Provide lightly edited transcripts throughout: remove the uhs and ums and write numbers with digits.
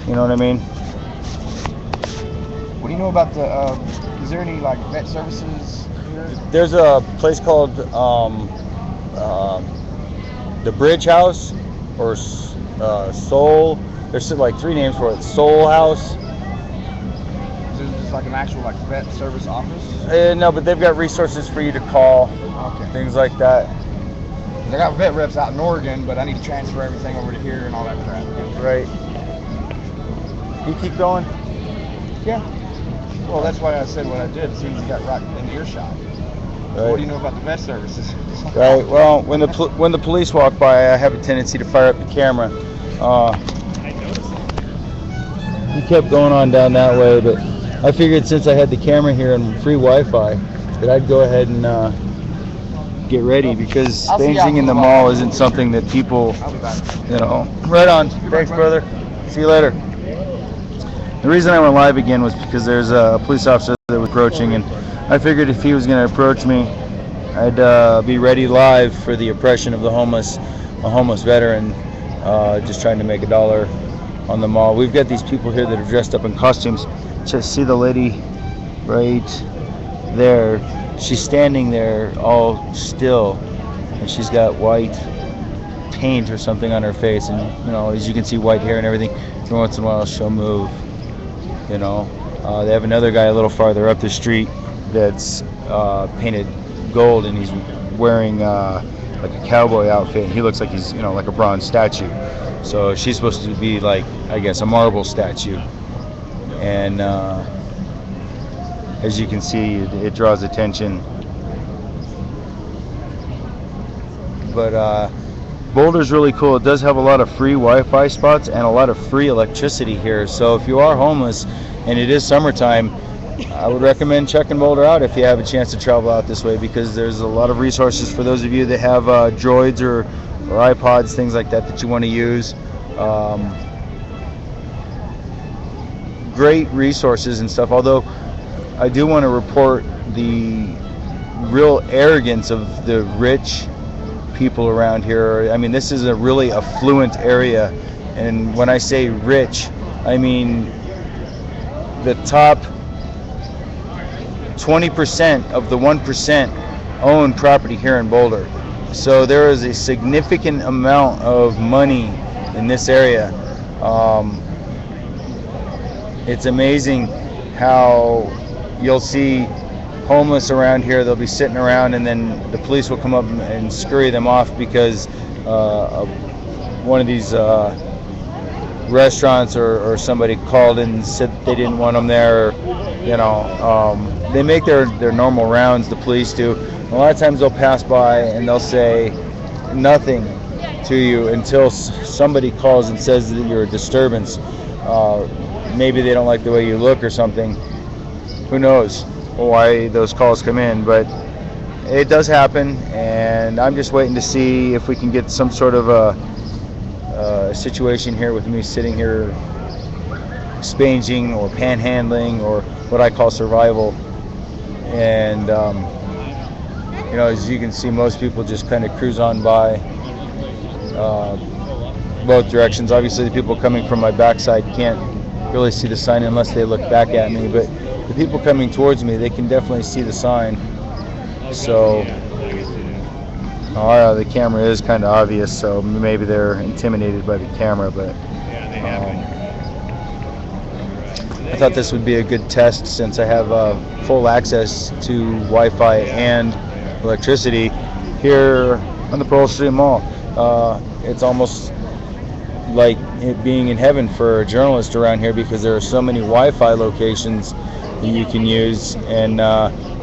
You know what I mean? What do you know about the? Is there any like vet services here? There's a place called the Bridge House or Soul. There's like three names for it. Soul House. Is there just like an actual like vet service office? No, but they've got resources for you to call, Okay. things like that. I got vet reps out in Oregon, but I need to transfer everything over to here and all that crap. Right. You keep going. Yeah. Well, that's why I said what I did as soon as you got right in earshot. So what do you know about the vet services? Right. Well, when the police walk by, I have a tendency to fire up the camera. He kept going on down that way, but I figured since I had the camera here and free Wi-Fi, that I'd go ahead and get ready, because staging in the mall isn't something that people, I'll be back. Right on. Thanks, brother. See you later. The reason I went live again was because there's a police officer that was approaching, and I figured if he was going to approach me, I'd be ready live for the oppression of a homeless veteran, just trying to make a dollar on the mall. We've got these people here that are dressed up in costumes. Just see the lady right there. She's standing there all still, and she's got white paint or something on her face, and as you can see, white hair and everything. Every once in a while she'll move. They have another guy a little farther up the street that's painted gold, and he's wearing like a cowboy outfit, and he looks like he's like a bronze statue. So she's supposed to be like, I guess, a marble statue. And as you can see, it draws attention. But Boulder's really cool. It does have a lot of free Wi-Fi spots and a lot of free electricity here. So if you are homeless and it is summertime, I would recommend checking Boulder out if you have a chance to travel out this way, because there's a lot of resources for those of you that have droids or iPods, things like that you want to use. Great resources and stuff, although I do want to report the real arrogance of the rich people around here. I mean, this is a really affluent area, and when I say rich, I mean the top 20% of the 1% own property here in Boulder. So there is a significant amount of money in this area. It's amazing how you'll see homeless around here. They'll be sitting around, and then the police will come up and scurry them off because one of these restaurants or somebody called and said they didn't want them there. They make their normal rounds, the police do. A lot of times they'll pass by and they'll say nothing to you until somebody calls and says that you're a disturbance. Maybe they don't like the way you look or something. Who knows why those calls come in, but it does happen, and I'm just waiting to see if we can get some sort of a situation here with me sitting here spanging or panhandling, or what I call survival. And as you can see, most people just kind of cruise on by both directions. Obviously the people coming from my backside can't really see the sign unless they look back at me, but the people coming towards me, they can definitely see the sign. So the camera is kind of obvious, so maybe they're intimidated by the camera, but I thought this would be a good test, since I have full access to Wi-Fi and electricity here on the Pearl Street Mall. It's almost like it being in heaven for a journalist around here, because there are so many Wi-Fi locations that you can use, and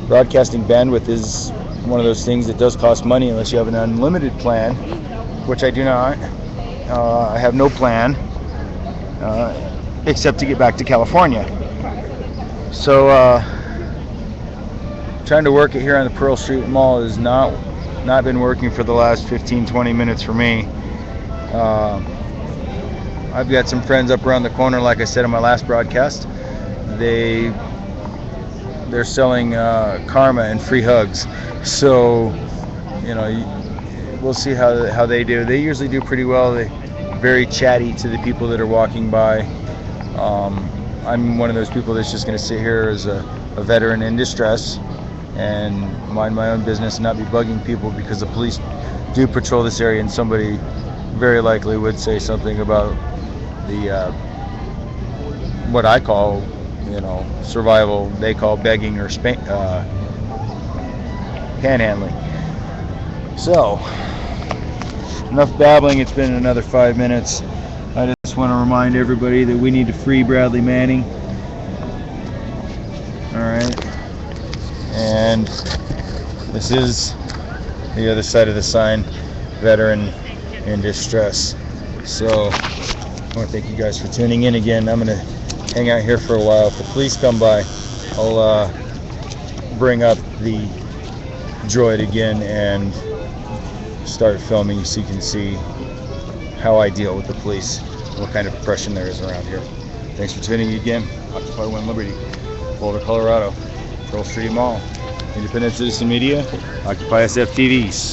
broadcasting bandwidth is one of those things that does cost money unless you have an unlimited plan, which I do not. I have no plan except to get back to California. So trying to work it here on the Pearl Street Mall has not been working for the last 15-20 minutes for me. I've got some friends up around the corner, like I said in my last broadcast. They're selling karma and free hugs. So, we'll see how they do. They usually do pretty well. They're very chatty to the people that are walking by. I'm one of those people that's just going to sit here as a veteran in distress and mind my own business and not be bugging people, because the police do patrol this area, and somebody very likely would say something about the what I call, survival. They call begging or panhandling. So, enough babbling. It's been another 5 minutes. I just want to remind everybody that we need to free Bradley Manning. Alright. And this is the other side of the sign, veteran in distress. So, I want to thank you guys for tuning in again. I'm going to hang out here for a while. If the police come by, I'll bring up the droid again and start filming so you can see how I deal with the police, what kind of oppression there is around here. Thanks for tuning in again. Occupy One Liberty, Boulder, Colorado, Pearl Street Mall, Independent Citizen Media, Occupy SF TVs.